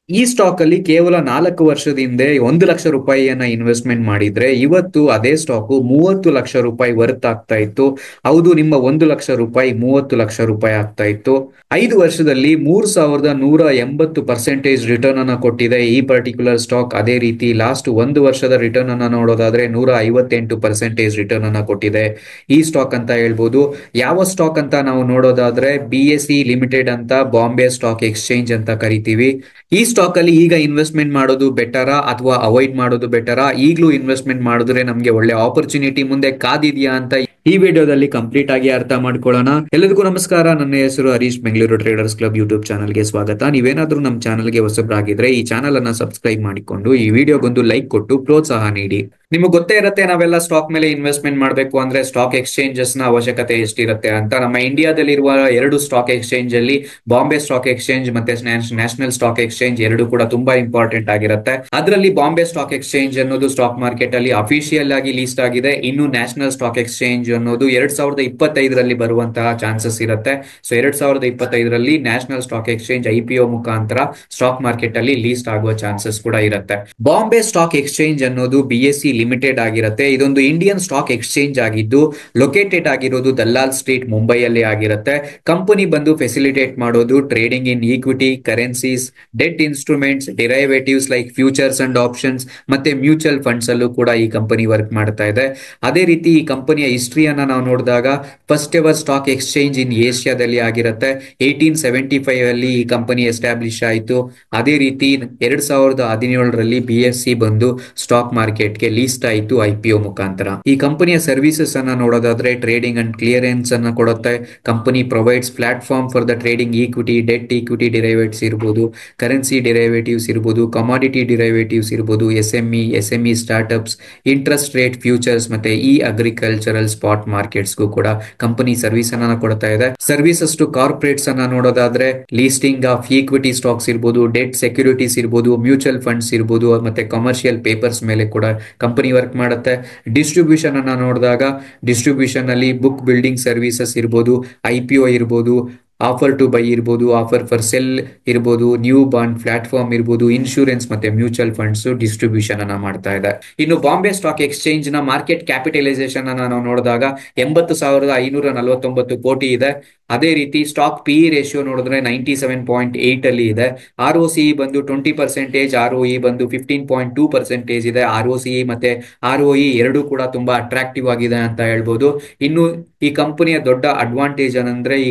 ಈ ಸ್ಟಾಕ್ ಅಲ್ಲಿ ಕೇವಲ 4 ವರ್ಷದ ಹಿಂದೆ 1 ಲಕ್ಷ ರೂಪಾಯಿಯನ್ನ ಇನ್ವೆಸ್ಟ್ಮೆಂಟ್ ಮಾಡಿದ್ರೆ ಇವತ್ತು ಅದೇ ಸ್ಟಾಕ್ 30 ಲಕ್ಷ ರೂಪಾಯಿ ವರ್ತ್ ಆಗ್ತಾ ಇತ್ತು. ಹೌದು, ನಿಮ್ಮ 1 ಲಕ್ಷ ರೂಪಾಯಿ 30 ಲಕ್ಷ ರೂಪಾಯಿ ಆಗ್ತಾ ಇತ್ತು. 5 ವರ್ಷದಲ್ಲಿ 3180% ರಿಟರ್ನ್ ಅನ್ನ ಕೊಟ್ಟಿದೆ ಈ ಪರ್ಟಿಕ್ಯುಲರ್ ಸ್ಟಾಕ್. ಅದೇ ರೀತಿ ಲಾಸ್ಟ್ 1 ವರ್ಷದ ರಿಟರ್ನ್ ಅನ್ನ ನೋಡೋದಾದ್ರೆ 158% ರಿಟರ್ನ್ ಅನ್ನ ಕೊಟ್ಟಿದೆ ಈ ಸ್ಟಾಕ್ ಅಂತ ಹೇಳ್ಬೋದು. ಯಾವ ಸ್ಟಾಕ್ ಅಂತ ನಾವು ನೋಡೋದಾದ್ರೆ BSE ಲಿಮಿಟೆಡ್ ಅಂತ, ಬಾಂಬೆ ಸ್ಟಾಕ್ ಎಕ್ಸ್ಚೇಂಜ್ ಅಂತ ಕರಿತೀವಿ. ಈ ಸ್ಟಾಕ್ ಅಲ್ಲಿ ಈಗ ಇನ್ವೆಸ್ಟ್ಮೆಂಟ್ ಮಾಡೋದು ಬೆಟರಾ ಅಥವಾ ಅವಾಯ್ಡ್ ಮಾಡೋದು ಬೆಟರಾ? ಈಗಲೂ ಇನ್ವೆಸ್ಟ್ಮೆಂಟ್ ಮಾಡಿದ್ರೆ ನಮ್ಗೆ ಒಳ್ಳೆ ಆಪರ್ಚುನಿಟಿ ಮುಂದೆ ಕಾದಿದ್ಯಾ ಅಂತ ಈ ವಿಡಿಯೋದಲ್ಲಿ ಕಂಪ್ಲೀಟ್ ಆಗಿ ಅರ್ಥ ಮಾಡ್ಕೊಳ್ಳೋಣ. ಎಲ್ಲರಿಗೂ ನಮಸ್ಕಾರ, ನನ್ನ ಹೆಸರು Harish, Bengaluru traders club YouTube ಚಾನಲ್ಗೆ ಸ್ವಾಗತ. ನೀವೇನಾದ್ರೂ ನಮ್ಮ ಚಾನಲ್ಗೆ ಹೊಸಬ್ರಾಗಿದ್ರೆ ಈ ಚಾನಲ್ ಅನ್ನ ಸಬ್ಸ್ಕ್ರೈಬ್ ಮಾಡಿಕೊಂಡು ಈ ವಿಡಿಯೋಗೊಂದು ಲೈಕ್ ಕೊಟ್ಟು ಪ್ರೋತ್ಸಾಹ ನೀಡಿ. ನಿಮಗೆ ಗೊತ್ತೇ ಇರುತ್ತೆ, ನಾವೆಲ್ಲ ಸ್ಟಾಕ್ ಮೇಲೆ ಇನ್ವೆಸ್ಟ್ಮೆಂಟ್ ಮಾಡಬೇಕು ಅಂದ್ರೆ ಸ್ಟಾಕ್ ಎಕ್ಸ್ಚೇಂಜಸ್ ನ ಅವಶ್ಯಕತೆ ಎಷ್ಟಿರುತ್ತೆ ಅಂತ. ನಮ್ಮ ಇಂಡಿಯಾದಲ್ಲಿರುವ 2 ಸ್ಟಾಕ್ ಎಕ್ಸ್ಚೇಂಜ್ ಅಲ್ಲಿ ಬಾಂಬೆ ಸ್ಟಾಕ್ ಎಕ್ಸ್ಚೇಂಜ್ ಮತ್ತೆ ನ್ಯಾಷನಲ್ ಸ್ಟಾಕ್ ಎಕ್ಸ್ಚೇಂಜ್ ಎರಡು ಕೂಡ ತುಂಬಾ ಇಂಪಾರ್ಟೆಂಟ್ ಆಗಿರುತ್ತೆ. ಅದರಲ್ಲಿ ಬಾಂಬೆ ಸ್ಟಾಕ್ ಎಕ್ಸ್ಚೇಂಜ್ ಅನ್ನೋದು ಸ್ಟಾಕ್ ಮಾರ್ಕೆಟ್ ಅಲ್ಲಿ ಅಫಿಷಿಯಲ್ ಆಗಿ ಲೀಸ್ಟ್ ಆಗಿದೆ. ಇನ್ನು ನ್ಯಾಷನಲ್ ಸ್ಟಾಕ್ ಎಕ್ಸ್ಚೇಂಜ್ ಅನ್ನೋದು 2025ರಲ್ಲಿ ಬರುವಂತಹ ಚಾನ್ಸಸ್ ಇರುತ್ತೆ. ಸೊ 2025ರಲ್ಲಿ ನ್ಯಾಷನಲ್ ಸ್ಟಾಕ್ ಎಕ್ಸ್ಚೇಂಜ್ IPO ಮುಖಾಂತರ ಸ್ಟಾಕ್ ಮಾರ್ಕೆಟ್ ಅಲ್ಲಿ ಲೀಸ್ಟ್ ಆಗುವ ಚಾನ್ಸಸ್ ಕೂಡ ಇರುತ್ತೆ. ಬಾಂಬೆ ಸ್ಟಾಕ್ ಎಕ್ಸ್ಚೇಂಜ್ ಅನ್ನೋದು BSE ಲಿಮಿಟೆಡ್ ಆಗಿರುತ್ತೆ. ಇದೊಂದು ಇಂಡಿಯನ್ ಸ್ಟಾಕ್ ಎಕ್ಸ್ಚೇಂಜ್ ಆಗಿದ್ದು ಲೊಕೇಟೆಡ್ ಆಗಿರೋದು ದಲ್ಲಾಲ್ ಸ್ಟ್ರೀಟ್, ಮುಂಬೈಯಲ್ಲಿ ಆಗಿರುತ್ತೆ. ಕಂಪನಿ ಬಂದು ಫೆಸಿಲಿಟೇಟ್ ಮಾಡೋದು trading in equity, currencies, debt instruments, derivatives like futures and options ಮತ್ತೆ ಮ್ಯೂಚುವಲ್ ಫಂಡ್ಸ್ ಅಲ್ಲೂ ಕೂಡ ಈ ಕಂಪನಿ ವರ್ಕ್ ಮಾಡ್ತಾ ಇದೆ. ಅದೇ ರೀತಿ ಈ ಕಂಪನಿಯ ಹಿಸ್ಟ್ರಿಯನ್ನ ನಾವು ನೋಡಿದಾಗ ಫಸ್ಟ್ ಎವರ್ ಸ್ಟಾಕ್ ಎಕ್ಸ್ಚೇಂಜ್ ಇನ್ ಏಷ್ಯಾದಲ್ಲಿ ಆಗಿರುತ್ತೆ. 1875 ಅಲ್ಲಿ ಈ ಕಂಪನಿ ಎಸ್ಟಾಬ್ಲಿಷ್ ಆಯಿತು. ಅದೇ ರೀತಿ 2017ರಲ್ಲಿ BSE ಬಂದು ಸ್ಟಾಕ್ ಮಾರ್ಕೆಟ್ಗೆ ಲೀಸ್ಟ್ ಆಯಿತು IPO ಮುಖಾಂತರ. ಈ ಕಂಪನಿಯ ಸರ್ವಿಸಸ್ ಅನ್ನ ನೋಡೋದಾದ್ರೆ ಟ್ರೇಡಿಂಗ್ ಅಂಡ್ ಕ್ಲಿಯರೆನ್ಸ್ ಅನ್ನ ಕೊಡುತ್ತೆ. Company provides platform for the trading equity, debt equity derivatives ಇರ್ಬೋದು, ಕರೆನ್ಸಿ ಡಿರೈವೇಟಿವ್ಸ್ ಇರ್ಬೋದು, ಕಮಾಡಿಟಿ ಡಿರೈವೇಟಿವ್ಸ್ ಇರ್ಬೋದು, SME startups, interest rate futures ಮತ್ತೆ ಅಗ್ರಿಕಲ್ಚರಲ್ ಸ್ಪಾಟ್ ಮಾರ್ಕೆಟ್ಸ್ಗೂ ಕೂಡ ಕಂಪನಿ ಸರ್ವಿಸ್ ಅನ್ನ ಕೊಡ್ತಾ ಇದೆ. ಸರ್ವಿಸಸ್ ಟು ಕಾರ್ಪೊರೇಟ್ಸ್ ಅನ್ನ ನೋಡೋದಾದ್ರೆ ಲೀಸ್ಟಿಂಗ್ ಆಫ್ ಈಕ್ವಿಟಿ ಸ್ಟಾಕ್ಸ್ ಇರ್ಬೋದು, ಡೆಟ್ ಸೆಕ್ಯೂರಿಟೀಸ್ ಇರ್ಬೋದು, ಮ್ಯೂಚುವಲ್ ಫಂಡ್ಸ್ ಇರ್ಬೋದು ಮತ್ತೆ ಕಮರ್ಷಿಯಲ್ ಪೇಪರ್ಸ್ ಮೇಲೆ ಕೂಡ ಕಂಪನಿ ವರ್ಕ್ ಮಾಡುತ್ತೆ. ಡಿಸ್ಟ್ರಿಬ್ಯೂಷನ್ ಅನ್ನ ನೋಡಿದಾಗ ಡಿಸ್ಟ್ರಿಬ್ಯೂಷನ್ ಅಲ್ಲಿ ಬುಕ್ ಬಿಲ್ಡಿಂಗ್ ಸರ್ವಿಸಸ್ ಇರ್ಬೋದು, IPO ಇರ್ಬೋದು, ಆಫರ್ ಟು ಬೈ ಇರ್ಬೋದು, ಆಫರ್ ಫಾರ್ ಸೆಲ್ ಇರ್ಬೋದು, ನ್ಯೂ ಬಾಂಡ್ ಪ್ಲಾಟ್ಫಾರ್ಮ್ ಇರ್ಬೋದು, ಇನ್ಶೂರೆನ್ಸ್ ಮತ್ತೆ ಮ್ಯೂಚುವಲ್ ಫಂಡ್ಸ್ ಡಿಸ್ಟ್ರಿಬ್ಯೂಷನ್ ಅನ್ನ ಮಾಡ್ತಾ ಇದೆ. ಇನ್ನು ಬಾಂಬೆ ಸ್ಟಾಕ್ ಎಕ್ಸ್ಚೇಂಜ್ ನ ಮಾರ್ಕೆಟ್ ಕ್ಯಾಪಿಟಲೈಸೇಷನ್ ಅನ್ನ ನಾವು ನೋಡಿದಾಗ 80,549 ಕೋಟಿ ಇದೆ. ಅದೇ ರೀತಿ ಸ್ಟಾಕ್ PE ರೇಷಿಯೋ ನೋಡಿದ್ರೆ 97.8 ಅಲ್ಲಿ ಇದೆ. ROCE ಬಂದು 20%, ROE ಬಂದು 15.2% ಇದೆ. ROCE ಮತ್ತೆ ROE ಎರಡು ಕೂಡ ತುಂಬಾ ಅಟ್ರಾಕ್ಟಿವ್ ಆಗಿದೆ ಅಂತ ಹೇಳ್ಬೋದು. ಇನ್ನು ಈ ಕಂಪನಿಯ ದೊಡ್ಡ ಅಡ್ವಾಂಟೇಜ್ ಏನಂದ್ರೆ ಈ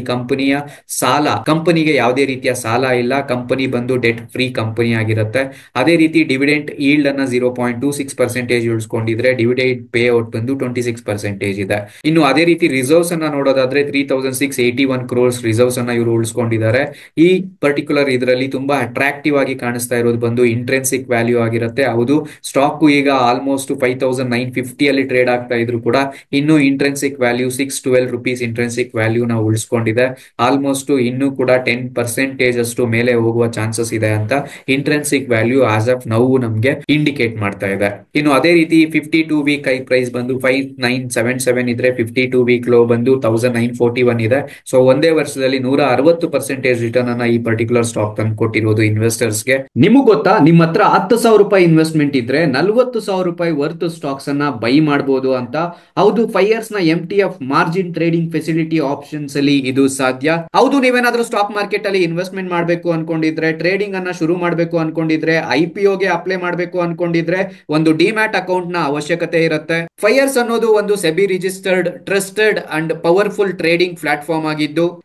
ಕಂಪನಿಗೆ ಯಾವುದೇ ರೀತಿಯ ಸಾಲ ಇಲ್ಲ. ಕಂಪನಿ ಬಂದು ಡೆಟ್ ಫ್ರೀ ಕಂಪನಿ ಆಗಿರುತ್ತೆ. ಅದೇ ರೀತಿ ಡಿವಿಡೆಂಟ್ ಈಲ್ಡ್ ಅನ್ನ 0.26% ಉಳಿಸ್ಕೊಂಡಿದ್ರೆ ಡಿವಿಡೆಂಟ್ ಪೇ ಔಟ್ ಬಂದು 26% ಇದೆ. ಇನ್ನು ಅದೇ ರೀತಿ ರಿಸರ್ವ್ಸ್ ಅನ್ನ ನೋಡೋದಾದ್ರೆ 3681 crores ರಿಸರ್ವ್ಸ್ ಅನ್ನ ಇವರು ಉಳಿಸ್ಕೊಂಡಿದ್ದಾರೆ. ಈ ಪರ್ಟಿಕ್ಯುಲರ್ ಇದರಲ್ಲಿ ತುಂಬಾ ಅಟ್ರಾಕ್ಟಿವ್ ಆಗಿ ಕಾಣಿಸ್ತಾ ಇರೋದು ಬಂದು ಇಂಟ್ರೆನ್ಸಿಕ್ ವ್ಯಾಲ್ಯೂ ಆಗಿರುತ್ತೆ. ಹೌದು, ಸ್ಟಾಕ್ ಈಗ ಆಲ್ಮೋಸ್ಟ್ 5950 ಅಲ್ಲಿ ಟ್ರೇಡ್ ಆಗ್ತಾ ಇದ್ರು ಕೂಡ ಇನ್ನು intrinsic value 612 rupees intrinsic value ನಾವು ಉಳಿಸ್ಕೊಂಡಿದೆ. ಆಲ್ಮೋಸ್ಟ್ ಇನ್ನೂ ಕೂಡ 10% ಅಷ್ಟು ಮೇಲೆ ಹೋಗುವ ಚಾನ್ಸಸ್ ಇದೆ ಅಂತ intrinsic value as of now ನಮ್ಗೆ ಇಂಡಿಕೇಟ್ ಮಾಡ್ತಾ ಇದೆ. ಇನ್ನು ಅದೇ ರೀತಿ 52 ವೀಕ್ ಹೈ ಪ್ರೈಸ್ ಬಂದು 5977 ಇದ್ರೆ 52 ವೀಕ್ ಲೋ ಬಂದು 1941 ಇದೆ. ಸೊ ಒಂದೇ ವರ್ಷದಲ್ಲಿ 160% ರಿಟರ್ನ್ ಅನ್ನ ಈ ಪರ್ಟಿಕ್ಯುಲರ್ ಸ್ಟಾಕ್ ತಂದು ಕೊಟ್ಟಿರೋದು ಇನ್ವೆಸ್ಟರ್ಸ್ಗೆ. ನಿಮಗ್ ಗೊತ್ತಾ, ನಿಮ್ಮ ಹತ್ರ 10,000 ರೂಪಾಯಿ ಇನ್ವೆಸ್ಟ್ಮೆಂಟ್ ಇದ್ರೆ 40,000 ರೂಪಾಯಿ ವರ್ತ್ ಸ್ಟಾಕ್ಸ್ ಅನ್ನ ಬೈ ಮಾಡಬಹುದು ಅಂತ. ಹೌದು, 5 years ನ MTF margin trading facility options ಅಲ್ಲಿ ಇದು ಸಾಧ್ಯ. ಹೌದು, ನೀವೇನಾದ್ರೂ ಸ್ಟಾಕ್ ಮಾರ್ಕೆಟ್ ಅಲ್ಲಿ ಇನ್ವೆಸ್ಟ್ಮೆಂಟ್ ಮಾಡಬೇಕು ಅನ್ಕೊಂಡಿದ್ರೆ, ಟ್ರೇಡಿಂಗ್ ಅನ್ನ ಶುರು ಮಾಡಬೇಕು ಅನ್ಕೊಂಡಿದ್ರೆ, IPOಗೆ ಅಪ್ಲೈ ಮಾಡಬೇಕು ಅನ್ಕೊಂಡಿದ್ರೆ ಒಂದು ಡಿಮ್ಯಾಟ್ ಅಕೌಂಟ್ ನ ಅವಶ್ಯಕತೆ ಇರುತ್ತೆ. 5 years ಅನ್ನೋದು ಒಂದು SEBI registered, trusted and powerful trading platform ಆಗಿದ್ದು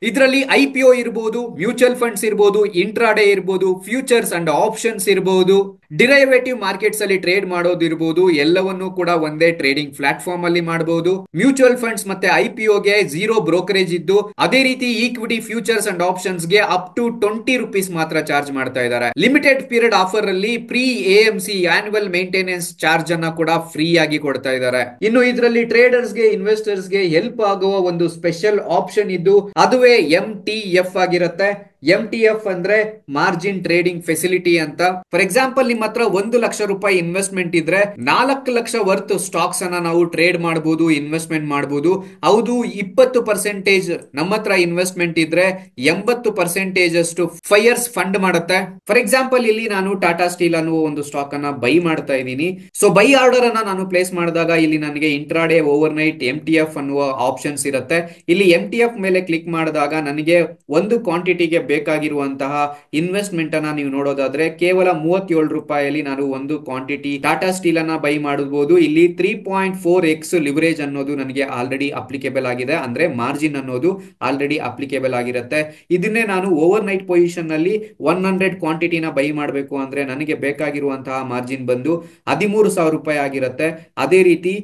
ಇದರಲ್ಲಿ IPO ಇರಬಹುದು, ಮ್ಯೂಚುವಲ್ ಫಂಡ್ಸ್ ಇರಬಹುದು, ಇಂಟ್ರಾಡೇ ಇರಬಹುದು, ಫ್ಯೂಚರ್ಸ್ ಅಂಡ್ ಆಪ್ಷನ್ಸ್ ಇರಬಹುದು, ಡಿರೈವೇಟಿವ್ ಮಾರ್ಕೆಟ್ಸ್ ಅಲ್ಲಿ ಟ್ರೇಡ್ ಮಾಡೋದು ಇರಬಹುದು. ಎಲ್ಲವನ್ನೂ ಕೂಡ ಒಂದೇ ಟ್ರೇಡಿಂಗ್ ಪ್ಲಾಟ್ಫಾರ್ಮ್ ಅಲ್ಲಿ ಮಾಡಬಹುದು. ಮ್ಯೂಚುವಲ್ ಫಂಡ್ಸ್ ಮತ್ತೆ IPOಗೆ 0 ಬ್ರೋಕರೇಜ್ ಇದ್ದು, ಅದೇ ರೀತಿ ಈಕ್ವಿಟಿ, ಫ್ಯೂಚರ್ಸ್ ಅಂಡ್ ಆಪ್ಷನ್ಸ್ ಗೆ ಅಪ್ ಟು 20 rupees ಮಾತ್ರ ಚಾರ್ಜ್ ಮಾಡ್ತಾ ಇದ್ದಾರೆ. ಲಿಮಿಟೆಡ್ ಪೀರಿಯಡ್ ಆಫರ್ ಅಲ್ಲಿ free AMC annual maintenance charge ಅನ್ನ ಕೂಡ ಫ್ರೀ ಆಗಿ ಕೊಡ್ತಾ ಇದ್ದಾರೆ. ಇನ್ನು ಇದರಲ್ಲಿ ಟ್ರೇಡರ್ಸ್ ಗೆ, ಇನ್ವೆಸ್ಟರ್ಸ್ ಗೆ ಹೆಲ್ಪ್ ಆಗುವ ಒಂದು ಸ್ಪೆಷಲ್ ಆಪ್ಷನ್ ಇದ್ದು ಅದುವೇ MTF ಆಗಿರುತ್ತೆ. MTF ಅಂದ್ರೆ ಮಾರ್ಜಿನ್ ಟ್ರೇಡಿಂಗ್ ಫೆಸಿಲಿಟಿ ಅಂತ. ಫಾರ್ ಎಕ್ಸಾಂಪಲ್ ನಿಮ್ಮ ಹತ್ರ 1 ಲಕ್ಷ ರೂಪಾಯಿ ಇನ್ವೆಸ್ಟ್ಮೆಂಟ್ ಇದ್ರೆ 4 ಲಕ್ಷ ವರ್ತ್ ಸ್ಟಾಕ್ಸ್ ಅನ್ನ ನಾವು ಟ್ರೇಡ್ ಮಾಡಬಹುದು, ಇನ್ವೆಸ್ಟ್ಮೆಂಟ್ ಮಾಡಬಹುದು. ಹೌದು, 20% ನಮ್ಮ ಹತ್ರ ಇನ್ವೆಸ್ಟ್ಮೆಂಟ್ ಇದ್ರೆ 80% ಅಷ್ಟು ಫೈರ್ಸ್ ಫಂಡ್ ಮಾಡುತ್ತೆ. ಫಾರ್ ಎಕ್ಸಾಂಪಲ್ ಇಲ್ಲಿ ನಾನು ಟಾಟಾ ಸ್ಟೀಲ್ ಅನ್ನುವ ಒಂದು ಸ್ಟಾಕ್ ಅನ್ನ ಬೈ ಮಾಡ್ತಾ ಇದ್ದೀನಿ. ಸೊ ಬೈ ಆರ್ಡರ್ ಅನ್ನ ನಾನು ಪ್ಲೇಸ್ ಮಾಡಿದಾಗ ಇಲ್ಲಿ ನನಗೆ ಇಂಟ್ರಾಡೇ, ಓವರ್ ನೈಟ್, MTF ಅನ್ನುವ ಆಪ್ಷನ್ಸ್ ಇರುತ್ತೆ. ಇಲ್ಲಿ MTF ಮೇಲೆ ಕ್ಲಿಕ್ ಮಾಡಿದಾಗ ನನಗೆ ಒಂದು ಕ್ವಾಂಟಿಟಿಗೆ ಬೇಕಾಗಿರುವಂತಹ ಇನ್ವೆಸ್ಟ್ಮೆಂಟ್ ಅನ್ನ ನೀವು ನೋಡೋದಾದ್ರೆ ಕೇವಲ 37 ರೂಪಾಯಿಯಲ್ಲಿ ನಾನು ಒಂದು ಕ್ವಾಂಟಿಟಿ ಟಾಟಾ ಸ್ಟೀಲ್ ಅನ್ನ ಬೈ ಮಾಡಬಹುದು. ಇಲ್ಲಿ 3.4x ಲಿವರೇಜ್ ಅನ್ನೋದು ನನಗೆ ಆಲ್ರೆಡಿ ಅಪ್ಲಿಕೇಬಲ್ ಆಗಿದೆ, ಅಂದ್ರೆ ಮಾರ್ಜಿನ್ ಅನ್ನೋದು ಆಲ್ರೆಡಿ ಅಪ್ಲಿಕೇಬಲ್ ಆಗಿರುತ್ತೆ. ಇದನ್ನೇ ನಾನು ಓವರ್ ನೈಟ್ ಪೊಸಿಷನ್ ನಲ್ಲಿ 100 ಕ್ವಾಂಟಿಟಿನ ಬೈ ಮಾಡಬೇಕು ಅಂದ್ರೆ ನನಗೆ ಬೇಕಾಗಿರುವಂತಹ ಮಾರ್ಜಿನ್ ಬಂದು 13,000 ರೂಪಾಯಿ ಆಗಿರುತ್ತೆ. ಅದೇ ರೀತಿ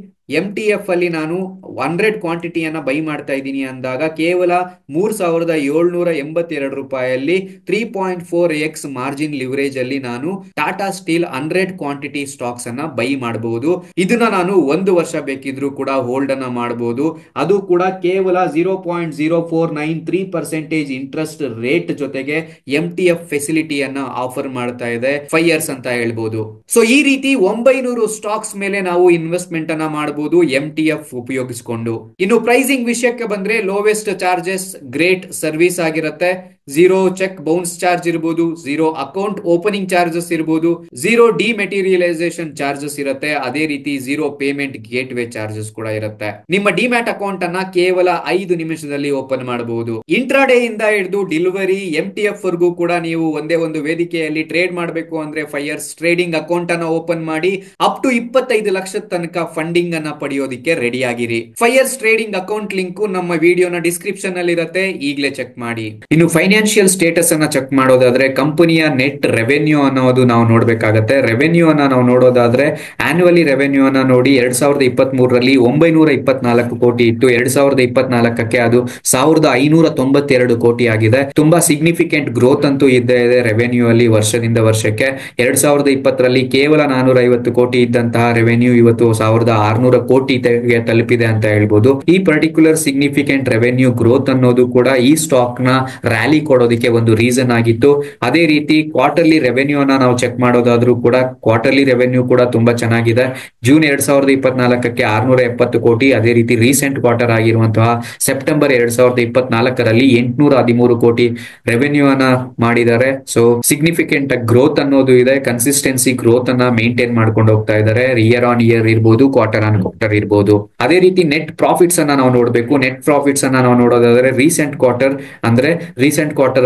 MTF ಅಲ್ಲಿ ನಾನು 100 ಕ್ವಾಂಟಿಟಿಯನ್ನ ಬೈ ಮಾಡ್ತಾ ಇದ್ದೀನಿ ಅಂದಾಗ ಕೇವಲ 3,782 ರೂಪಾಯಿಯಲ್ಲಿ 3.4x ಮಾರ್ಜಿನ್ ಲಿವರೇಜ್ ಅಲ್ಲಿ ನಾನು ಟಾಟಾ ಸ್ಟೀಲ್ 100 ಕ್ವಾಂಟಿಟಿ ಸ್ಟಾಕ್ಸ್ ಅನ್ನ ಬೈ ಮಾಡಬಹುದು. ಇದನ್ನ ನಾನು 1 ವರ್ಷ ಬೇಕಿದ್ರೂ ಕೂಡ ಹೋಲ್ಡ್ ಅನ್ನ ಮಾಡಬಹುದು. ಅದು ಕೂಡ ಕೇವಲ 0.0493% ಇಂಟ್ರೆಸ್ಟ್ ರೇಟ್ ಜೊತೆಗೆ MTF ಫೆಸಿಲಿಟಿಯನ್ನ ಆಫರ್ ಮಾಡ್ತಾ ಇದೆ 5 years ಅಂತ ಹೇಳ್ಬೋದು. ಸೊ ಈ ರೀತಿ 900 ಸ್ಟಾಕ್ಸ್ ಮೇಲೆ ನಾವು ಇನ್ವೆಸ್ಟ್ಮೆಂಟ್ ಅನ್ನ ಮಾಡಬಹುದು MTF ಉಪಯೋಗಿಸಿಕೊಂಡು. ಇನ್ನು ಪ್ರೈಸಿಂಗ್ ವಿಷಯಕ್ಕೆ ಬಂದ್ರೆ ಲೋವೆಸ್ಟ್ ಚಾರ್ಜಸ್ ಗ್ರೇಟ್ ಸರ್ವಿಸ್ ಆಗಿರುತ್ತೆ. 0 ಚೆಕ್ ಬೌನ್ಸ್ ಚಾರ್ಜ್ ಇರಬಹುದು, 0 ಅಕೌಂಟ್ ಓಪನಿಂಗ್ ಚಾರ್ಜಸ್ ಇರಬಹುದು, 0 ಡಿಮೆಟೀರಿಯಲೈಸೇಷನ್ ಚಾರ್ಜಸ್ ಇರುತ್ತೆ. ಅದೇ ರೀತಿ 0 ಪೇಮೆಂಟ್ ಗೇಟ್ ವೇ ಚಾರ್ಜಸ್ ಕೂಡ ಇರುತ್ತೆ. ನಿಮ್ಮ ಡಿಮ್ಯಾಟ್ ಅಕೌಂಟ್ ಅನ್ನ ಕೇವಲ 5 ನಿಮಿಷದಲ್ಲಿ ಓಪನ್ ಮಾಡಬಹುದು. ಇಂಟ್ರಾಡೇ ಇಂದ ಹಿಡಿದು ಡೆಲಿವರಿ MTF ವರೆಗೂ ಕೂಡ ನೀವು ಒಂದೇ ಒಂದು ವೇದಿಕೆಯಲ್ಲಿ ಟ್ರೇಡ್ ಮಾಡಬೇಕು ಅಂದ್ರೆ 5 years ಟ್ರೇಡಿಂಗ್ ಅಕೌಂಟ್ ಅನ್ನ ಓಪನ್ ಮಾಡಿ ಅಪ್ ಟು 25 ಲಕ್ಷದ ತನಕ ಫಂಡಿಂಗ್ ಅನ್ನ ಪಡೆಯೋದಿಕ್ಕೆ ರೆಡಿ ಆಗಿರಿ. 5 years ಟ್ರೇಡಿಂಗ್ ಅಕೌಂಟ್ ಲಿಂಕ್ ನಮ್ಮ ವಿಡಿಯೋನ ಡಿಸ್ಕ್ರಿಪ್ಷನ್ ಅಲ್ಲಿ ಇರುತ್ತೆ, ಈಗಲೇ ಚೆಕ್ ಮಾಡಿ. ಇನ್ನು ಫೈನಾನ್ಷಿಯಲ್ ಸ್ಟೇಟಸ್ ಅನ್ನ ಚೆಕ್ ಮಾಡೋದಾದ್ರೆ ಕಂಪನಿಯ ನೆಟ್ ರೆವೆನ್ಯೂ ಅನ್ನೋದು ನಾವು ನೋಡ್ಬೇಕಾಗತ್ತೆ. ರೆವೆನ್ಯೂ ಅನ್ನ ನಾವು ನೋಡೋದಾದ್ರೆ ಆನ್ಯುವಲಿ ರೆವೆನ್ಯೂ ಅನ್ನ ನೋಡಿ 2023ರಲ್ಲಿ 924 ಕೋಟಿ ಇತ್ತು. 2024ಕ್ಕೆ ಅದು 1,592 ಕೋಟಿ ಆಗಿದೆ. ತುಂಬಾ ಸಿಗ್ನಿಫಿಕೆಂಟ್ ಗ್ರೋತ್ ಅಂತೂ ಇದ್ದೇ ಇದೆ ರೆವೆನ್ಯೂ ಅಲ್ಲಿ ವರ್ಷದಿಂದ ವರ್ಷಕ್ಕೆ. 2020ರಲ್ಲಿ ಕೇವಲ 450 ಕೋಟಿ ಇದ್ದಂತಹ ರೆವೆನ್ಯೂ ಇವತ್ತು 1,600 ಕೋಟಿಗೆ ತಲುಪಿದೆ ಅಂತ ಹೇಳ್ಬೋದು. ಈ ಪರ್ಟಿಕ್ಯುಲರ್ ಸಿಗ್ನಿಫಿಕೆಂಟ್ ರೆವೆನ್ಯೂ ಗ್ರೋತ್ ಅನ್ನೋದು ಕೂಡ ಈ ಸ್ಟಾಕ್ ನ ರ್ಯಾಲಿ ಕೊಡೋದಕ್ಕೆ ಒಂದು ರೀಸನ್ ಆಗಿತ್ತು. ಅದೇ ರೀತಿ ಕ್ವಾರ್ಟರ್ಲಿ ರೆವೆನ್ಯೂ ಅನ್ನ ನಾವು ಚೆಕ್ ಮಾಡೋದಾದ್ರೂ ಕೂಡ ಕ್ವಾರ್ಟರ್ಲಿ ರೆವೆನ್ಯೂ ಕೂಡ ತುಂಬಾ ಚೆನ್ನಾಗಿದೆ. ಜೂನ್ 2024ಕ್ಕೆ 670 ಕೋಟಿ. ಅದೇ ರೀತಿ ರೀಸೆಂಟ್ ಕ್ವಾರ್ಟರ್ ಆಗಿರುವಂತಹ ಸೆಪ್ಟೆಂಬರ್ 2024ರಲ್ಲಿ 813 ಕೋಟಿ ರೆವೆನ್ಯೂ ಅನ್ನ ಮಾಡಿದ್ದಾರೆ. ಸೊ ಸಿಗ್ನಿಫಿಕೆಂಟ್ ಗ್ರೋತ್ ಅನ್ನೋದು ಇದೆ. ಕನ್ಸಿಸ್ಟೆನ್ಸಿ ಗ್ರೋತ್ ಅನ್ನ ಮೇಂಟೈನ್ ಮಾಡ್ಕೊಂಡು ಹೋಗ್ತಾ ಇದ್ದಾರೆ. ಇಯರ್ ಆನ್ ಇಯರ್ ಇರ್ಬೋದು, ಕ್ವಾರ್ಟರ್ ಆನ್ ಕ್ವಾರ್ಟರ್ ಇರ್ಬೋದು. ಅದೇ ರೀತಿ ನೆಟ್ ಪ್ರಾಫಿಟ್ಸ್ ಅನ್ನ ನಾವು ನೋಡಬೇಕು. ನೆಟ್ ಪ್ರಾಫಿಟ್ಸ್ ಅನ್ನ ನಾವು ನೋಡೋದಾದ್ರೆ ರೀಸೆಂಟ್ ಕ್ವಾರ್ಟರ್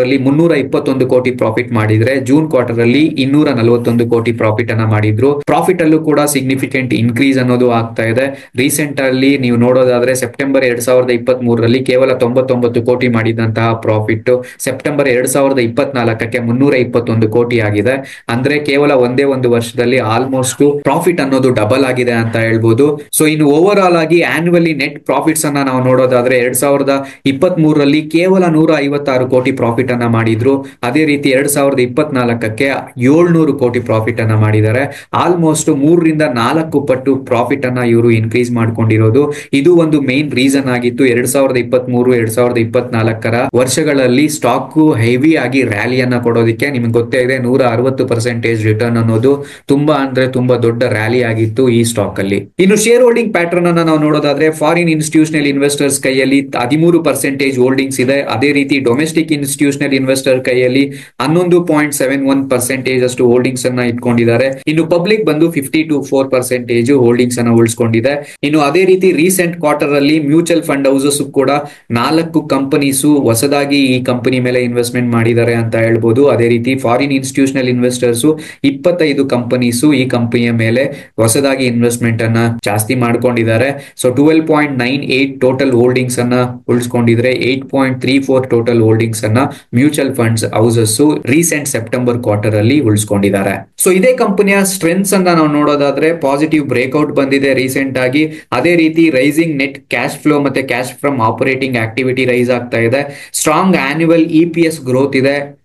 ಅಲ್ಲಿ 321 ಕೋಟಿ ಪ್ರಾಫಿಟ್ ಮಾಡಿದ್ರೆ ಜೂನ್ ಕ್ವಾರ್ಟರ್ ಅಲ್ಲಿ 241 ಕೋಟಿ ಪ್ರಾಫಿಟ್ ಅನ್ನ ಮಾಡಿದ್ರು. ಪ್ರಾಫಿಟ್ ಅಲ್ಲೂ ಕೂಡ ಸಿಗ್ನಿಫಿಕೆಂಟ್ ಇನ್ಕ್ರೀಸ್ ಅನ್ನೋದು ಆಗ್ತಾ ಇದೆ. ರೀಸೆಂಟ್ ಅಲ್ಲಿ ನೀವು ನೋಡೋದಾದ್ರೆ ಸೆಪ್ಟೆಂಬರ್ 2023ರಲ್ಲಿ ಕೇವಲ 99 ಕೋಟಿ ಮಾಡಿದಂತಹ ಪ್ರಾಫಿಟ್ ಸೆಪ್ಟೆಂಬರ್ 2024ಕ್ಕೆ 321 ಕೋಟಿ ಆಗಿದೆ. ಅಂದ್ರೆ ಕೇವಲ ಒಂದೇ ಒಂದು ವರ್ಷದಲ್ಲಿ ಆಲ್ಮೋಸ್ಟ್ ಪ್ರಾಫಿಟ್ ಅನ್ನೋದು ಡಬಲ್ ಆಗಿದೆ ಅಂತ ಹೇಳ್ಬೋದು. ಸೊ ಇನ್ನು ಓವರ್ ಆಲ್ ಆಗಿ ಆನ್ಯುವಲಿ ನೆಟ್ ಪ್ರಾಫಿಟ್ಸ್ ಅನ್ನ ನಾವು ನೋಡೋದಾದ್ರೆ 2023ರಲ್ಲಿ ಕೇವಲ 156 ಕೋಟಿ ಪ್ರಾಫಿಟ್ ಅನ್ನ ಮಾಡಿದ್ರು. ಅದೇ ರೀತಿ 2024ಕ್ಕೆ 700 ಕೋಟಿ ಪ್ರಾಫಿಟ್ ಅನ್ನ ಮಾಡಿದ್ದಾರೆ. ಆಲ್ಮೋಸ್ಟ್ 3ರಿಂದ 4 ಪಟ್ಟು ಪ್ರಾಫಿಟ್ ಅನ್ನ ಇವರು ಇನ್ಕ್ರೀಸ್ ಮಾಡ್ಕೊಂಡಿರೋದು. ಇದು ಒಂದು ಮೇನ್ ರೀಸನ್ ಆಗಿತ್ತು. 2023-2024 ವರ್ಷಗಳಲ್ಲಿ ಸ್ಟಾಕ್ ಹೆವಿ ಆಗಿ ರ್ಯಾಲಿಯನ್ನ ಕೊಡೋದಕ್ಕೆ. ನಿಮ್ಗೆ ಗೊತ್ತೇ ಇದೆ 160% ರಿಟರ್ನ್ ಅನ್ನೋದು ತುಂಬಾ ಅಂದ್ರೆ ತುಂಬಾ ದೊಡ್ಡ ರ್ಯಾಲಿ ಆಗಿತ್ತು ಈ ಸ್ಟಾಕ್ ಅಲ್ಲಿ. ಇನ್ನು ಶೇರ್ ಹೋಲ್ಡಿಂಗ್ ಪ್ಯಾಟರ್ನ್ ಅನ್ನ ನಾವು ನೋಡೋದಾದ್ರೆ ಫಾರಿನ್ ಇನ್ಸ್ಟಿಟ್ಯೂಷನಲ್ ಇನ್ವೆಸ್ಟರ್ಸ್ ಕೈಯಲ್ಲಿ 13% ಹೋಲ್ಡಿಂಗ್ಸ್ ಇದೆ. ಅದೇ ರೀತಿ ಡೊಮೆಸ್ಟಿಕ್ ಇನ್ಸ್ಟಿಟ್ಯೂಷನಲ್ ಇನ್ವೆಸ್ಟರ್ ಕೈಯಲ್ಲಿ 11.71% ಅಷ್ಟು ಹೋಲ್ಡಿಂಗ್ಸ್ ಅನ್ನ ಇಟ್ಕೊಂಡಿದ್ದಾರೆ. ಇನ್ನು ಪಬ್ಲಿಕ್ ಬಂದು 50-4% ಹೋಲ್ಡಿಂಗ್ಸ್ ಅನ್ನ ಉಳಿಸ್ಕೊಂಡಿದೆ. ಇನ್ನು ಅದೇ ರೀತಿ ರೀಸೆಂಟ್ ಕ್ವಾರ್ಟರ್ ಅಲ್ಲಿ ಮ್ಯೂಚುವಲ್ ಫಂಡ್ ಹೌಸಸ್ ಕೂಡ 4 ಕಂಪನೀಸ್ ಹೊಸದಾಗಿ ಈ ಕಂಪನಿ ಮೇಲೆ ಇನ್ವೆಸ್ಟ್ಮೆಂಟ್ ಮಾಡಿದ್ದಾರೆ ಅಂತ ಹೇಳ್ಬೋದು. ಅದೇ ರೀತಿ ಫಾರಿನ್ ಇನ್ಸ್ಟಿಟ್ಯೂಷನಲ್ ಇನ್ವೆಸ್ಟರ್ಸ್ 25 ಕಂಪನೀಸ್ ಈ ಕಂಪನಿಯ ಮೇಲೆ ಹೊಸದಾಗಿ ಇನ್ವೆಸ್ಟ್ಮೆಂಟ್ ಅನ್ನ ಜಾಸ್ತಿ ಮಾಡ್ಕೊಂಡಿದ್ದಾರೆ. ಸೊ 12.98 ಟೋಟಲ್ ಹೋಲ್ಡಿಂಗ್ಸ್ ಅನ್ನ ಉಳಿಸ್ಕೊಂಡಿದ್ರೆ 8.34 ಟೋಟಲ್ ಹೋಲ್ಡಿಂಗ್ಸ್ ಅನ್ನ mutual funds houses recent September quarter ಅಲ್ಲಿ ಉಳಿಸ್ಕೊಂಡಿದ್ದಾರೆ. ಸೊ ಇದೇ ಕಂಪನಿಯ ಸ್ಟ್ರೆಂತ್ಸ್ ಅನ್ನ ನಾವು ನೋಡೋದಾದ್ರೆ ಪಾಸಿಟಿವ್ ಬ್ರೇಕ್ಔಟ್ ಬಂದಿದೆ ರೀಸೆಂಟ್ ಆಗಿ. ಅದೇ ರೀತಿ ರೈಸಿಂಗ್ ನೆಟ್ ಕ್ಯಾಶ್ ಫ್ಲೋ ಮತ್ತೆ cash from operating activity rise ಆಗ್ತಾ ಇದೆ. ಸ್ಟ್ರಾಂಗ್ ಆನ್ಯುವಲ್ EPS ಗ್ರೋತ್ ಇದೆ.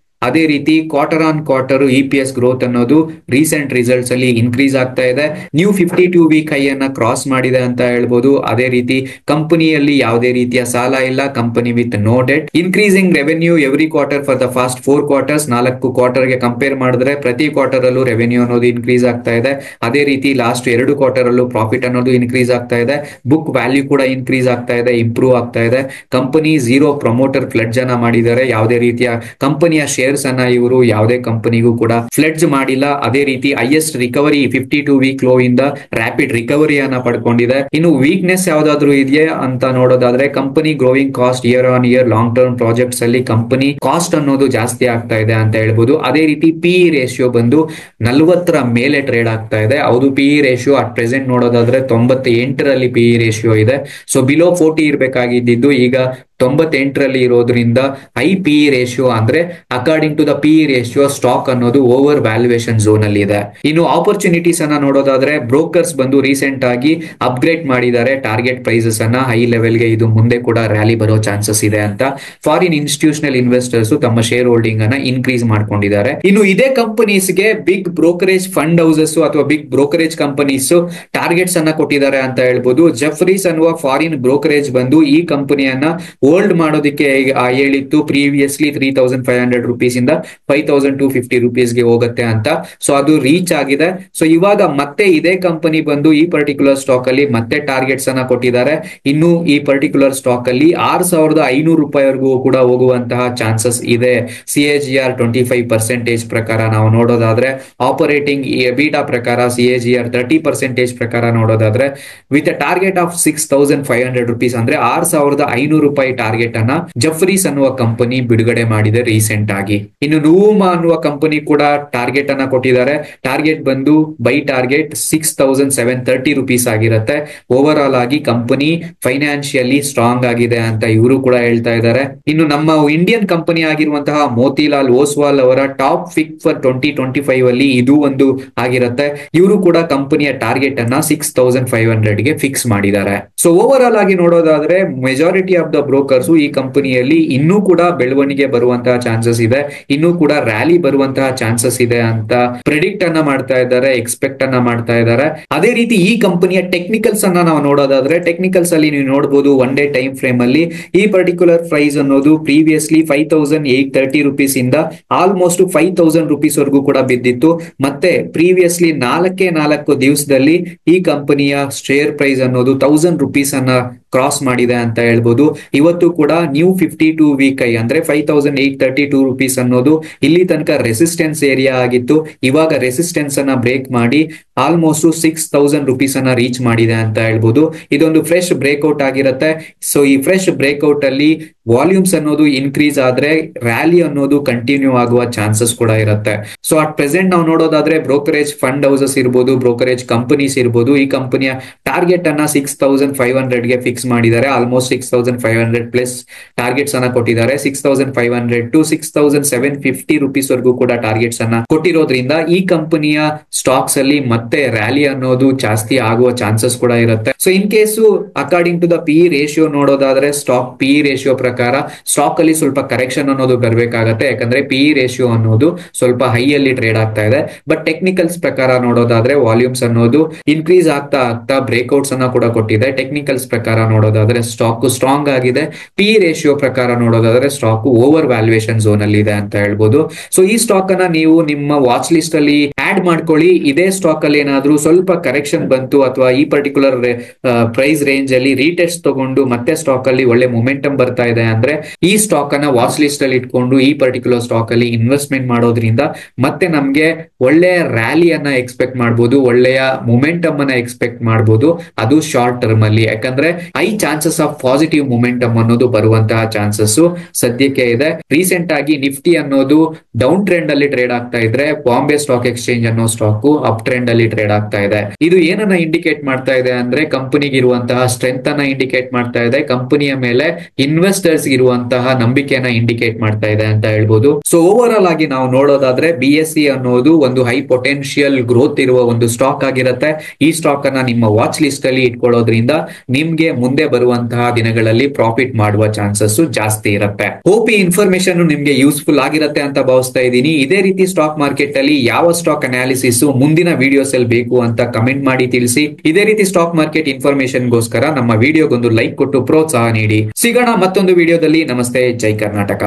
ಅದೇ ರೀತಿ quarter on quarter EPS growth ಅನ್ನೋದು ರೀಸೆಂಟ್ ರಿಸಲ್ಟ್ಸ್ ಅಲ್ಲಿ ಇನ್ಕ್ರೀಸ್ ಆಗ್ತಾ ಇದೆ. ನ್ಯೂ 52 ವೀಕ್ ಹೈ ಅನ್ನ ಕ್ರಾಸ್ ಮಾಡಿದೆ ಅಂತ ಹೇಳ್ಬೋದು. ಅದೇ ರೀತಿ ಕಂಪನಿಯಲ್ಲಿ ಯಾವುದೇ ರೀತಿಯ ಸಾಲ ಇಲ್ಲ, company with no debt. Increasing revenue every quarter for the past 4 quarters, 4 ಕ್ವಾರ್ಟರ್ಗೆ ಕಂಪೇರ್ ಮಾಡಿದ್ರೆ ಪ್ರತಿ ಕ್ವಾರ್ಟರ್ ಅಲ್ಲೂ ರೆವೆನ್ಯೂ ಅನ್ನೋದು ಇನ್ಕ್ರೀಸ್ ಆಗ್ತಾ ಇದೆ. ಅದೇ ರೀತಿ ಲಾಸ್ಟ್ 2 ಕ್ವಾರ್ಟರ್ ಅಲ್ಲೂ ಪ್ರಾಫಿಟ್ ಅನ್ನೋದು ಇನ್ಕ್ರೀಸ್ ಆಗ್ತಾ ಇದೆ. ಬುಕ್ ವ್ಯಾಲ್ಯೂ ಕೂಡ ಇನ್ಕ್ರೀಸ್ ಆಗ್ತಾ ಇದೆ, ಇಂಪ್ರೂವ್ ಆಗ್ತಾ ಇದೆ. ಕಂಪನಿ ಝೀರೋ ಪ್ರಮೋಟರ್ ಫ್ಲೆಡ್ಜ್ ಅನ್ನ ಮಾಡಿದ್ದಾರೆ. ಯಾವುದೇ ರೀತಿಯ ಕಂಪನಿಯ ಶೇರ್ಸ್ ಅನ್ನ ಇವರು ಯಾವುದೇ ಕಂಪನಿಗೂ ಕೂಡ ಫ್ಲೆಡ್ಜ್ ಮಾಡಿಲ್ಲ. ಅದೇ ರೀತಿ ಹೈಯೆಸ್ಟ್ ರಿಕವರಿ 52 ವೀಕ್ ಲೋ ಇಂದ ರ್ಯಾಪಿಡ್ ರಿಕವರಿ ಅನ್ನ ಪಡ್ಕೊಂಡಿದೆ. ಇನ್ನು ವೀಕ್ನೆಸ್ ಯಾವ್ದಾದ್ರು ಇದೆಯಾ ಅಂತ ನೋಡೋದಾದ್ರೆ company growing cost year on year long term projects ಅಲ್ಲಿ ಕಂಪನಿ ಕಾಸ್ಟ್ ಅನ್ನೋದು ಜಾಸ್ತಿ ಆಗ್ತಾ ಇದೆ ಅಂತ ಹೇಳ್ಬೋದು. ಅದೇ ರೀತಿ PE ರೇಷಿಯೋ ಬಂದು 40 ಮೇಲೆ ಟ್ರೇಡ್ ಆಗ್ತಾ ಇದೆ. ಹೌದು, PE ರೇಷಿಯೋ ಅಟ್ ಪ್ರೆಸೆಂಟ್ ನೋಡೋದಾದ್ರೆ 98ರಲ್ಲಿ PE ರೇಷಿಯೋ ಇದೆ. ಸೊ ಬಿಲೋ 40 ಇರಬೇಕಾಗಿದ್ದು ಈಗ 98ರಲ್ಲಿ ಇರೋದ್ರಿಂದ ಹೈ PE ರೇಷಿಯೋ ಅಂದ್ರೆ according to the PE ratio stock ಅನ್ನೋದು ಓವರ್ ವ್ಯಾಲ್ಯೂಯೇಷನ್ ಝೋನ್ ಅಲ್ಲಿ ಇದೆ. ಇನ್ನು ಆಪರ್ಚುನಿಟೀಸ್ ಅನ್ನ ನೋಡೋದಾದ್ರೆ ಬ್ರೋಕರ್ಸ್ ಬಂದು ರೀಸೆಂಟ್ ಆಗಿ ಅಪ್ಗ್ರೇಡ್ ಮಾಡಿದ್ದಾರೆ ಟಾರ್ಗೆಟ್ ಪ್ರೈಸಸ್ ಅನ್ನ ಹೈ ಲೆವೆಲ್ಗೆ. ಇದು ಮುಂದೆ ಕೂಡ ರ್ಯಾಲಿ ಬರೋ ಚಾನ್ಸಸ್ ಇದೆ ಅಂತ ಫಾರಿನ್ ಇನ್ಸ್ಟಿಟ್ಯೂಷನಲ್ ಇನ್ವೆಸ್ಟರ್ಸ್ ತಮ್ಮ ಶೇರ್ ಹೋಲ್ಡಿಂಗ್ ಅನ್ನ ಇನ್ಕ್ರೀಸ್ ಮಾಡ್ಕೊಂಡಿದ್ದಾರೆ. ಇನ್ನು ಇದೇ ಕಂಪನೀಸ್ಗೆ ಬಿಗ್ ಬ್ರೋಕರೇಜ್ ಫಂಡ್ ಹೌಸಸ್ ಅಥವಾ ಬಿಗ್ ಬ್ರೋಕರೇಜ್ ಕಂಪನೀಸ್ ಟಾರ್ಗೆಟ್ಸ್ ಅನ್ನ ಕೊಟ್ಟಿದ್ದಾರೆ ಅಂತ ಹೇಳ್ಬೋದು. ಜೆಫ್ರೀಸ್ ಅನ್ನುವ ಫಾರಿನ್ ಬ್ರೋಕರೇಜ್ ಬಂದು ಈ ಕಂಪನಿಯನ್ನ ಹೋಲ್ಡ್ ಮಾಡೋದಕ್ಕೆ ಹೇಳಿತ್ತು. ಪ್ರೀವಿಯಸ್ಲಿ 3500 rupees ಇಂದ 5250 rupeesಗೆ ಹೋಗುತ್ತೆ ಅಂತ. ಸೊ ಅದು ರೀಚ್ ಆಗಿದೆ. ಸೊ ಇವಾಗ ಮತ್ತೆ ಇದೇ ಕಂಪನಿ ಬಂದು ಈ ಪರ್ಟಿಕ್ಯುಲರ್ ಸ್ಟಾಕ್ ಅಲ್ಲಿ ಮತ್ತೆ ಟಾರ್ಗೆಟ್ಸ್ ಅನ್ನ ಕೊಟ್ಟಿದ್ದಾರೆ. ಇನ್ನು ಈ ಪರ್ಟಿಕ್ಯುಲರ್ ಸ್ಟಾಕ್ ಅಲ್ಲಿ 6500 ರೂಪಾಯಿವರೆಗೂ ಕೂಡ ಹೋಗುವಂತಹ ಚಾನ್ಸಸ್ ಇದೆ. CAGR 25% ಪ್ರಕಾರ ನಾವು ನೋಡೋದಾದ್ರೆ, ಆಪರೇಟಿಂಗ್ ಎಬಿಟಾ ಪ್ರಕಾರ CAGR 30% ಪ್ರಕಾರ ನೋಡೋದಾದ್ರೆ, ವಿತ್ ಟಾರ್ಗೆಟ್ ಆಫ್ 6500 rupees ಅಂದ್ರೆ 6500 ರೂಪಾಯಿ ಟಾರ್ಗೆಟ್ ಅನ್ನ ಜಫ್ರೀಸ್ ಅನ್ನುವ ಕಂಪನಿ ಬಿಡುಗಡೆ ಮಾಡಿದೆ ರೀಸೆಂಟ್ ಆಗಿ. ಇನ್ನು ನೂಮಾ ಅನ್ನುವ ಕಂಪನಿ ಕೂಡ ಟಾರ್ಗೆಟ್ ಅನ್ನ ಕೊಟ್ಟಿದ್ದಾರೆ. ಟಾರ್ಗೆಟ್ ಬಂದು ಬೈ ಟಾರ್ಗೆಟ್ 6730 rupees ಆಗಿರುತ್ತೆ. ಓವರ್ ಆಲ್ ಆಗಿ ಕಂಪನಿ ಫೈನಾನ್ಷಿಯಲಿ ಸ್ಟ್ರಾಂಗ್ ಆಗಿದೆ ಅಂತ ಇವರು ಕೂಡ ಹೇಳ್ತಾ ಇದ್ದಾರೆ. ಇನ್ನು ನಮ್ಮ ಇಂಡಿಯನ್ ಕಂಪನಿ ಆಗಿರುವಂತಹ ಮೋತಿಲಾಲ್ ಓಸ್ವಾಲ್ ಅವರ ಟಾಪ್ ಫಿಕ್ ಫಾರ್ 2025 ಅಲ್ಲಿ ಇದು ಒಂದು ಆಗಿರುತ್ತೆ. ಇವರು ಕೂಡ ಕಂಪನಿಯ ಟಾರ್ಗೆಟ್ ಅನ್ನ 6500ಗೆ ಫಿಕ್ಸ್ ಮಾಡಿದ್ದಾರೆ. ಸೊ ಓವರ್ ಆಲ್ ಆಗಿ ನೋಡೋದಾದ್ರೆ ಮೆಜಾರಿಟಿ ಆಫ್ ದ ಬ್ರೋಕರ್ಸ್ ಈ ಕಂಪನಿಯಲ್ಲಿ ಇನ್ನೂ ಕೂಡ ಬೆಳವಣಿಗೆ ಬರುವಂತಹ ಚಾನ್ಸಸ್ ಇದೆ, ಇನ್ನೂ ಕೂಡ ರ್ಯಾಲಿ ಬರುವಂತಹ ಚಾನ್ಸಸ್ ಇದೆ ಅಂತ ಪ್ರೆಡಿಕ್ಟ್ ಅನ್ನ ಮಾಡ್ತಾ ಇದ್ದಾರೆ, ಎಕ್ಸ್ಪೆಕ್ಟ್ ಅನ್ನ ಮಾಡ್ತಾ ಇದ್ದಾರೆ. ಅದೇ ರೀತಿ ಈ ಕಂಪನಿಯ ಟೆಕ್ನಿಕಲ್ಸ್ ಅನ್ನ ನಾವು ನೋಡೋದಾದ್ರೆ, ಟೆಕ್ನಿಕಲ್ಸ್ ಅಲ್ಲಿ ನೀವು ನೋಡಬಹುದು ಒನ್ ಡೇ ಟೈಮ್ ಫ್ರೇಮ್ ಅಲ್ಲಿ ಈ ಪರ್ಟಿಕ್ಯುಲರ್ ಪ್ರೈಸ್ ಅನ್ನೋದು ಪ್ರೀವಿಯಸ್ಲಿ 5830 rupees ಇಂದ ಆಲ್ಮೋಸ್ಟ್ 5000 rupees ವರೆಗೂ ಕೂಡ ಬಿದ್ದಿತ್ತು. ಮತ್ತೆ ಪ್ರೀವಿಯಸ್ಲಿ 4 ದಿವಸದಲ್ಲಿ ಈ ಕಂಪನಿಯ ಶೇರ್ ಪ್ರೈಸ್ ಅನ್ನೋದು 1000 rupees ಅನ್ನ ಕ್ರಾಸ್ ಮಾಡಿದೆ ಅಂತ ಹೇಳ್ಬೋದು. ಇವತ್ತು ಕೂಡ ನ್ಯೂ 52 ವೀಕ್ ಹೈ ಅಂದ್ರೆ 5832 rupees ಅನ್ನೋದು ಇಲ್ಲಿ ತನಕ ರೆಸಿಸ್ಟೆನ್ಸ್ ಏರಿಯಾ ಆಗಿತ್ತು. ಇವಾಗ ರೆಸಿಸ್ಟೆನ್ಸ್ ಅನ್ನ ಬ್ರೇಕ್ ಮಾಡಿ ಆಲ್ಮೋಸ್ಟ್ 6000 rupees ಅನ್ನ ರೀಚ್ ಮಾಡಿದೆ ಅಂತ ಹೇಳ್ಬೋದು. ಇದೊಂದು ಫ್ರೆಶ್ ಬ್ರೇಕ್ಔಟ್ ಆಗಿರುತ್ತೆ. ಸೊ ಈ ಫ್ರೆಶ್ ಬ್ರೇಕ್ಔಟ್ ಅಲ್ಲಿ ವಾಲ್ಯೂಮ್ಸ್ ಅನ್ನೋದು ಇನ್ಕ್ರೀಸ್ ಆದ್ರೆ ರ್ಯಾಲಿ ಅನ್ನೋದು ಕಂಟಿನ್ಯೂ ಆಗುವ ಚಾನ್ಸಸ್ ಕೂಡ ಇರುತ್ತೆ. ಸೊ ಅಟ್ ಪ್ರೆಸೆಂಟ್ ನಾವು ನೋಡೋದಾದ್ರೆ ಬ್ರೋಕರೇಜ್ ಫಂಡ್ ಹೌಸಸ್ ಇರ್ಬೋದು, ಬ್ರೋಕರೇಜ್ ಕಂಪನೀಸ್ ಇರ್ಬೋದು, ಈ ಕಂಪನಿಯ ಟಾರ್ಗೆಟ್ ಅನ್ನ 6500ಗೆ ಫಿಕ್ಸ್ ಮಾಡಿದ್ದಾರೆ. ಆಲ್ಮೋಸ್ಟ್ 6500 ಪ್ಲಸ್ ಟಾರ್ಗೆಟ್ಸ್ ಅನ್ನ ಕೊಟ್ಟಿದ್ದಾರೆ. 6500 to 6750 rupees ವರೆಗೂ ಕೂಡ ಟಾರ್ಗೆಟ್ಸ್ ಅನ್ನ ಕೊಟ್ಟಿರೋದ್ರಿಂದ ಈ ಕಂಪನಿಯ ಸ್ಟಾಕ್ಸ್ ಅಲ್ಲಿ ಮತ್ತೆ ರ್ಯಾಲಿ ಅನ್ನೋದು ಜಾಸ್ತಿ ಆಗುವ ಚಾನ್ಸಸ್ ಕೂಡ ಇರುತ್ತೆ. So in case according to the PE ratio ನೋಡೋದಾದ್ರೆ, ಸ್ಟಾಕ್ PE ರೇಷಿಯೋ ಪ್ರಕಾರ ಸ್ಟಾಕ್ ಅಲ್ಲಿ ಸ್ವಲ್ಪ ಕರೆಕ್ಷನ್ ಅನ್ನೋದು ಬರಬೇಕಾಗತ್ತೆ. ಯಾಕಂದ್ರೆ PE ರೇಷಿಯೋ ಅನ್ನೋದು ಸ್ವಲ್ಪ ಹೈ ಅಲ್ಲಿ ಟ್ರೇಡ್ ಆಗ್ತಾ ಇದೆ. ಬಟ್ ಟೆಕ್ನಿಕಲ್ಸ್ ಪ್ರಕಾರ ನೋಡೋದಾದ್ರೆ ವಾಲ್ಯೂಮ್ಸ್ ಅನ್ನೋದು ಇನ್ಕ್ರೀಸ್ ಆಗ್ತಾ ಆಗ್ತಾ ಬ್ರೇಕ್ಔಟ್ಸ್ ಅನ್ನ ಕೂಡ ಕೊಟ್ಟಿದೆ. ಟೆಕ್ನಿಕಲ್ಸ್ ಪ್ರಕಾರ ನೋಡೋದಾದ್ರೆ ಸ್ಟಾಕ್ ಸ್ಟ್ರಾಂಗ್ ಆಗಿದೆ. PE ರೇಷಿಯೋ ಪ್ರಕಾರ ನೋಡೋದಾದ್ರೆ ಸ್ಟಾಕ್ ಓವರ್ ವ್ಯಾಲ್ಯೂಯೇಷನ್ ಝೋನ್ ಅಲ್ಲಿ ಇದೆ ಅಂತ ಹೇಳ್ಬೋದು. ಸೊ ಈ ಸ್ಟಾಕ್ ಅನ್ನ ನೀವು ನಿಮ್ಮ ವಾಚ್ ಲಿಸ್ಟ್ ಅಲ್ಲಿ ಆಡ್ ಮಾಡ್ಕೊಳ್ಳಿ. ಇದೇ ಸ್ಟಾಕ್ ಅಲ್ಲಿ ಏನಾದ್ರೂ ಸ್ವಲ್ಪ ಕರೆಕ್ಷನ್ ಬಂತು ಅಥವಾ ಈ ಪರ್ಟಿಕ್ಯುಲರ್ ಪ್ರೈಸ್ ರೇಂಜ್ ಅಲ್ಲಿ ರೀಟೆಸ್ಟ್ ತಗೊಂಡು ಮತ್ತೆ ಸ್ಟಾಕ್ ಅಲ್ಲಿ ಒಳ್ಳೆ ಮೊಮೆಂಟಮ್ ಬರ್ತಾ ಇದೆ ಅಂದ್ರೆ ಈ ಸ್ಟಾಕ್ ಅನ್ನ ವಾಚ್ ಲಿಸ್ಟ್ ಅಲ್ಲಿ ಇಟ್ಕೊಂಡು ಈ ಪರ್ಟಿಕ್ಯುಲರ್ ಸ್ಟಾಕ್ ಅಲ್ಲಿ ಇನ್ವೆಸ್ಟ್ಮೆಂಟ್ ಮಾಡೋದ್ರಿಂದ ಮತ್ತೆ ನಮ್ಗೆ ಒಳ್ಳೆಯ ರ್ಯಾಲಿಯನ್ನ ಎಕ್ಸ್ಪೆಕ್ಟ್ ಮಾಡಬಹುದು, ಒಳ್ಳೆಯ ಮೊಮೆಂಟಮ್ ಅನ್ನ ಎಕ್ಸ್ಪೆಕ್ಟ್ ಮಾಡಬಹುದು. ಅದು ಶಾರ್ಟ್ ಟರ್ಮ್ ಅಲ್ಲಿ, ಯಾಕಂದ್ರೆ high chances of positive momentum ಅನ್ನೋದು ಬರುವಂತಹ ಚಾನ್ಸಸ್ ಸದ್ಯಕ್ಕೆ ಇದೆ. ರೀಸೆಂಟ್ ಆಗಿ ನಿಫ್ಟಿ ಅನ್ನೋದು ಡೌನ್ ಟ್ರೆಂಡ್ ಅಲ್ಲಿ ಟ್ರೇಡ್ ಆಗ್ತಾ ಇದ್ರೆ ಬಾಂಬೆ ಸ್ಟಾಕ್ ಎಕ್ಸ್ಚೇಂಜ್ ಎಕ್ಸ್ಚೇಂಜ್ ಅನ್ನೋ ಸ್ಟಾಕ್ ಅಪ್ ಟ್ರೆಂಡ್ ಅಲ್ಲಿ ಟ್ರೇಡ್ ಆಗ್ತಾ ಇದೆ. ಇದು ಏನನ್ನ ಇಂಡಿಕೇಟ್ ಮಾಡ್ತಾ ಇದೆ ಅಂದ್ರೆ ಕಂಪನಿಗೆ ಇರುವಂತಹ ಸ್ಟ್ರೆಂತ್ ಅನ್ನ ಇಂಡಿಕೇಟ್ ಮಾಡ್ತಾ ಇದೆ, ಕಂಪನಿಯ ಮೇಲೆ ಇನ್ವೆಸ್ಟರ್ಸ್ ಇರುವಂತಹ ನಂಬಿಕೆಯನ್ನ ಇಂಡಿಕೇಟ್ ಮಾಡ್ತಾ ಇದೆ ಅಂತ ಹೇಳ್ಬೋದು. ಸೊ ಓವರ್ ಆಲ್ ಆಗಿ ನಾವು ನೋಡೋದಾದ್ರೆ BSE ಅನ್ನೋದು ಒಂದು ಹೈ ಪೊಟೆನ್ಶಿಯಲ್ ಗ್ರೋತ್ ಇರುವ ಒಂದು ಸ್ಟಾಕ್ ಆಗಿರುತ್ತೆ. ಈ ಸ್ಟಾಕ್ ಅನ್ನ ನಿಮ್ಮ ವಾಚ್ ಲಿಸ್ಟ್ ಅಲ್ಲಿ ಇಟ್ಕೊಳ್ಳೋದ್ರಿಂದ ನಿಮ್ಗೆ ಮುಂದೆ ಬರುವಂತಹ ದಿನಗಳಲ್ಲಿ ಪ್ರಾಫಿಟ್ ಮಾಡುವ ಚಾನ್ಸಸ್ ಜಾಸ್ತಿ ಇರುತ್ತೆ. ಹೋಪ್ ಈ ಇನ್ಫಾರ್ಮೇಶನ್ ನಿಮ್ಗೆ ಯೂಸ್ಫುಲ್ ಆಗಿರುತ್ತೆ ಅಂತ ಭಾವಿಸ್ತಾ ಇದ್ದೀನಿ. ಇದೇ ರೀತಿ ಸ್ಟಾಕ್ ಮಾರ್ಕೆಟ್ ಅಲ್ಲಿ ಯಾವ ಸ್ಟಾಕ್ ಅನಾಲಿಸಿಸ್ ಮುಂದಿನ ವಿಡಿಯೋಸ್ ಅಲ್ಲಿ ಬೇಕು ಅಂತ ಕಮೆಂಟ್ ಮಾಡಿ ತಿಳಿಸಿ. ಇದೇ ರೀತಿ ಸ್ಟಾಕ್ ಮಾರ್ಕೆಟ್ ಇನ್ಫಾರ್ಮೇಶನ್ ಗೋಸ್ಕರ ನಮ್ಮ ವಿಡಿಯೋಗೊಂದು ಲೈಕ್ ಕೊಟ್ಟು ಪ್ರೋತ್ಸಾಹ ನೀಡಿ. ಸಿಗೋಣ ಮತ್ತೊಂದು ವಿಡಿಯೋದಲ್ಲಿ. ನಮಸ್ತೆ, ಜೈ ಕರ್ನಾಟಕ.